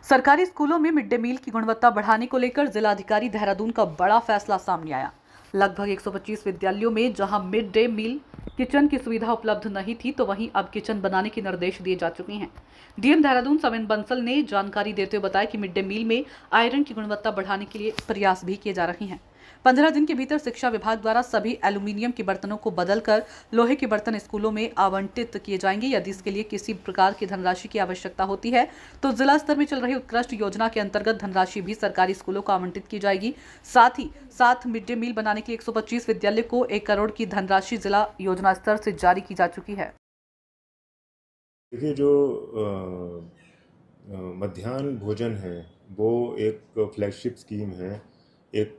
सरकारी स्कूलों में मिड डे मील की गुणवत्ता बढ़ाने को लेकर जिलाधिकारी देहरादून का बड़ा फैसला सामने आया। लगभग 125 विद्यालयों में जहां मिड डे मील किचन की सुविधा उपलब्ध नहीं थी, तो वहीं अब किचन बनाने के निर्देश दिए जा चुके हैं। डीएम देहरादून सविन बंसल ने जानकारी देते हुए बताया कि मिड डे मील में आयरन की गुणवत्ता बढ़ाने के लिए प्रयास भी किए जा रहे हैं। 15 दिन के भीतर शिक्षा विभाग द्वारा सभी एल्यूमिनियम के बर्तनों को बदलकर लोहे के बर्तन स्कूलों में आवंटित किए जाएंगे। यदि इसके लिए किसी प्रकार की धनराशि की आवश्यकता होती है तो जिला स्तर में चल रही उत्कृष्ट योजना के अंतर्गत धनराशि भी सरकारी स्कूलों को आवंटित की जाएगी। साथ ही मिड डे मील बनाने के लिए 125 विद्यालय को 1 करोड़ की धनराशि जिला योजना स्तर से जारी की जा चुकी है। देखिए, जो मध्याह्न भोजन है वो एक फ्लैगशिप स्कीम है, एक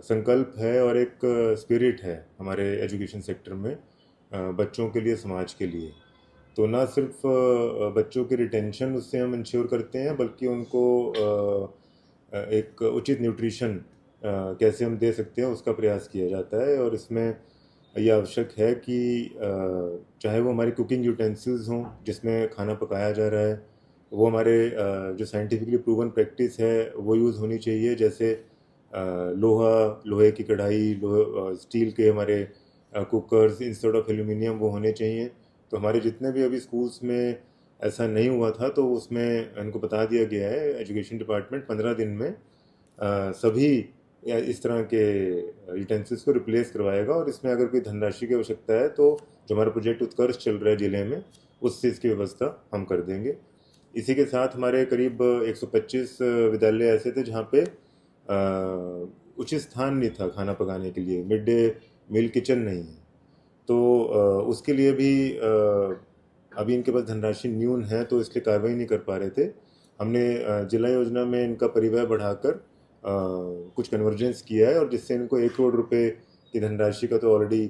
संकल्प है और एक स्पिरिट है हमारे एजुकेशन सेक्टर में, बच्चों के लिए, समाज के लिए। तो ना सिर्फ बच्चों की रिटेंशन उससे हम इंश्योर करते हैं, बल्कि उनको एक उचित न्यूट्रिशन कैसे हम दे सकते हैं उसका प्रयास किया जाता है। और इसमें ये आवश्यक है कि चाहे वो हमारी कुकिंग यूटेंसिल्स हों जिसमें खाना पकाया जा रहा है, वो हमारे जो साइंटिफिकली प्रूवन प्रैक्टिस है वो यूज़ होनी चाहिए, जैसे लोहे की कढ़ाई, स्टील के हमारे कुकर्स इंस्टेड ऑफ एल्यूमिनियम वो होने चाहिए। तो हमारे जितने भी अभी स्कूल्स में ऐसा नहीं हुआ था, तो उसमें इनको बता दिया गया है, एजुकेशन डिपार्टमेंट 15 दिन में सभी इस तरह के यूटेंसिल्स को रिप्लेस करवाएगा। और इसमें अगर कोई धनराशि की आवश्यकता है तो जो हमारा प्रोजेक्ट उत्कर्ष चल रहा है जिले में, उससे इसकी व्यवस्था हम कर देंगे। इसी के साथ हमारे करीब 125 विद्यालय ऐसे थे जहाँ पे उचित स्थान नहीं था खाना पकाने के लिए, मिड डे मील किचन नहीं है। तो उसके लिए भी अभी इनके पास धनराशि न्यून है, तो इसलिए कार्रवाई नहीं कर पा रहे थे। हमने जिला योजना में इनका परिव्यय बढ़ाकर कुछ कन्वर्जेंस किया है, और जिससे इनको 1 करोड़ रुपए की धनराशि का तो ऑलरेडी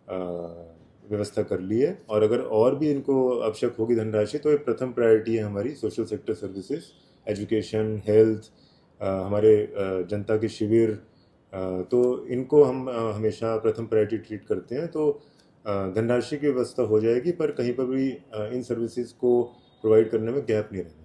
व्यवस्था कर ली है। और अगर और भी इनको आवश्यक होगी धनराशि, तो एक प्रथम प्रायोरिटी है हमारी social sector services, education, health, हमारे जनता के शिविर, तो इनको हम हमेशा प्रथम प्रायोरिटी ट्रीट करते हैं। तो धनराशि की व्यवस्था हो जाएगी, पर कहीं पर भी इन सर्विसेज को प्रोवाइड करने में गैप नहीं रहेगा।